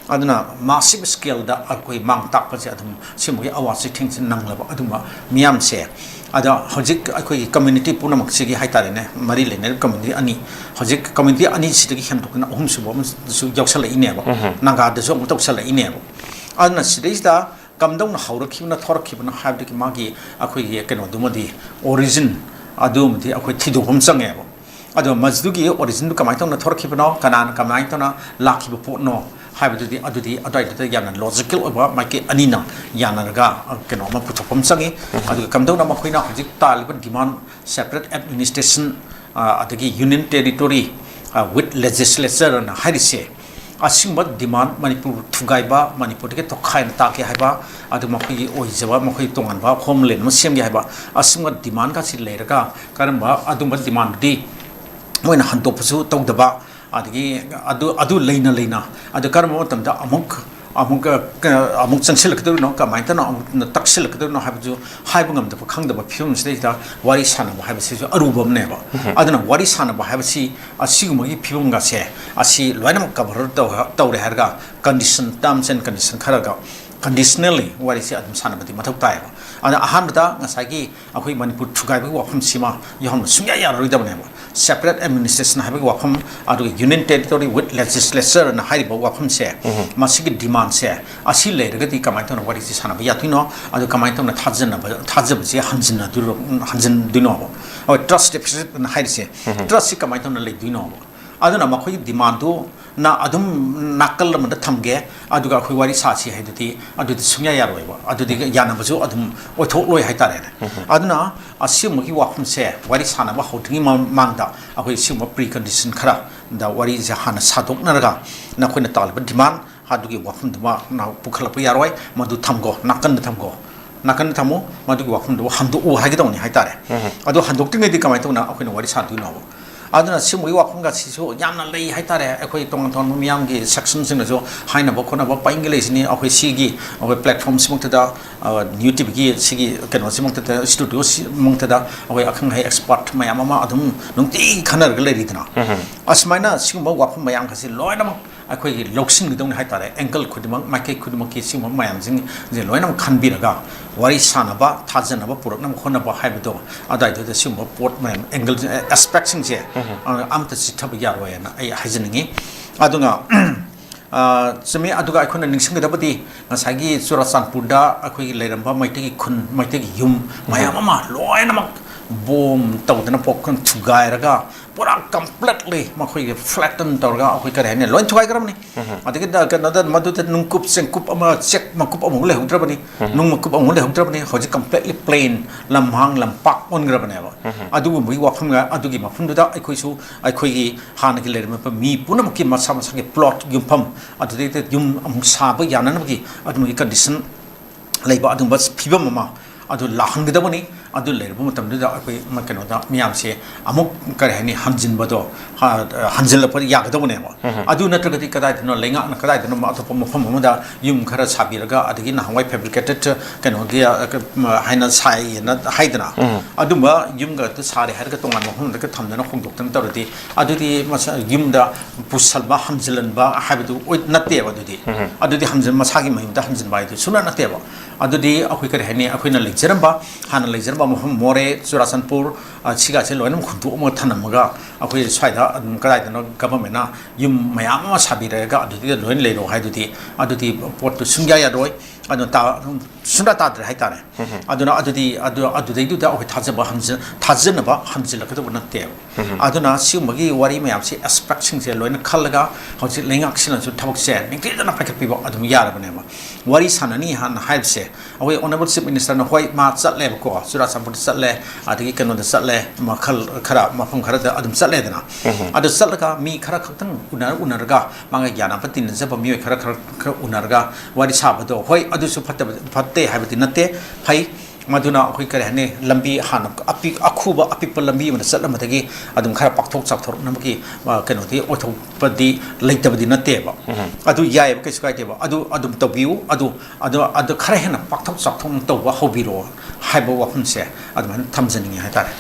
aduna massive scale da akoi mang tak pa se adum simugi awas thing sin nang laba aduma miam se ada hojik akoi community puna maksigi haitare ne mari le ne community ani hojik community ani sidagi hem tokna ohum subo su yaksala ine ba nanga da so mutoksala ine ba aduna sidis da kamdong na haurakibna thorakibna habdiki magi akoi keno dumadi origin adumdi akoi thidopum change ba ado mazdugi origin kamai tong na thorakibna kanan kamai tong na lakiba potno haibdudi adudi adai yana logical oba maike anina yana ga keno ma puthopum change adu kamdong na makoina hojik talib demand separate administration adagi union territory with legislature na harise asimba demand manipur thugaiba manipur ke tokhain ta ke haiba adu makhi oijaba makhi tongan ba homeland musem ge haiba asimba demand ka sil leraka karamba adu demand di moina hanto pusu tawdaba adagi adu leina adu karamo tamda amuk changsil kadru no ka maita no taksil kadru no habju haibungam da khangda ba film sida wari sana ba habsi arubam ne ba aduna wari sana ba habsi asigumagi film ga se asi loinam cover tawre harga condition terms and condition kharaga conditionally wari se adum sana bati mathau tai ba ana ahamda ngasagi akoi manipur thugai ba wafam sima yaham sumya ya roida ba separate administration habi wafam adu union territory with legislature na haiba wafam se masigi demand se asi leiraga di kamai tona wari se sana ba yatino adu kamai tona thajab se hanjin duno ba trust deficit na haise trust kamai tona le duno aduna makhoi demand do na adum nakal man thamge aduga khoi wari sachi haidati adudi sumya yaroi ba adudi yana bajo adum othok loi haitare aduna asimgi wafum se wari sana ba hotngi mangda akhoi simma precondition khara da wari ja hana sadok naraga na khoi na talba demand adugi wafum duma na pukhala pa yaroi madu thamgo nakan thamo madugi wafum do handu o haigidawni haitare adu handok tingai di kamai tona akhoi na wari sadu no aduna simui wafum ga siso yamna lei haitare akhoi tong miyam gi section sing jo haina ba khona ba paingele sini akhoi sigi akhoi platform simukta da newtv gi sigi keno simukta da studio simukta da akhoi akhang hai expert mayam ama adum nungti khanar ga leri dina asmaina simba wafum mayam khasi loinam akhoi gi loksin gi dong haitare ankle khudimang maike khudimang ki simba mayam jing je loinam khanbiraga wari sanaba thajanaba puraknam khona ba haibdo adai da simba port mayam angle aspect sing je amta sithab yaroi na ai hajiningi adunga semi aduga akhona ningsingdabadi ngasagi Churachandpurda akhoi leiramba maitegi khun maitegi yum mayam ama loinamak bom tawdana pokkan thugairaga pura completely makhoi flatten tawga akhoi kare ne loin thugai karamni adigi da kanada madu ta nungkup sengkup ama check makup amung le hudrabani nung makup amung le hudrabani hoji completely plain lamhang lampak on grabane ba adugu mui wafam ga adugi mafum da akhoi su akhoi gi hana gi lerma pa mi punam ki masam sangi plot yumpham adudi te yum amung sa ba yanana gi adumi condition leiba adum bas phibam ma adu lahan gidabani adu lerbu matamda akoi makeno da miyam se amuk karhani hanjin bado hanjil par yagadabane ma adu natragati kadai no lenga na kadai no ma thop mafam da yum khara sabiraga adigi na hawai fabricated keno gi haina sai na haidana aduma yum ga ta sare har ga tongan mafam da ka thamdana khongdok tan tawrati adudi yum da pusalba hanjilan ba habdu oi natte ba adudi hanjin masagi mayum da hanjin ba suna natte ba adudi akoi karhani akoi na lecturamba hana lecturamba mafam more Churachandpur siga se loinam khuntu mo thanamaga akoi swaida kadai da no government na yum mayam ma sabiraga adudi loin leiro adudi port to sungya ya roi adu ta sunda ta dre haitare aduna adudi du da akoi thajaba thajnaba hanjil ka do natte aduna siumagi wari mayam se aspect sing se loin khallaga hoji lengak sina su thabak se ningti da na paket pibo adum yarabane ma wari sanani han haib se awai honorable chief minister na hoi ma chatle ko Churachandpur chatle adigi kano da chatle ma khara mafam khara da adum chatle dana adu chalga mi khara khaktang unarga manga gyana patin jaba mi khara unarga wari sabado hoi adu su fatte haibati natte phai maduna akoi kare hane lambi han akhuba apikpa lambi man chatlamadagi adum khara pakthok chakthor namki kano di othok padi leitabadi natte ba adu yai ba kai ba adum tabiu adu khara hena pakthok chakthom tawba hobiro haiba wafun se adum thamjani haitare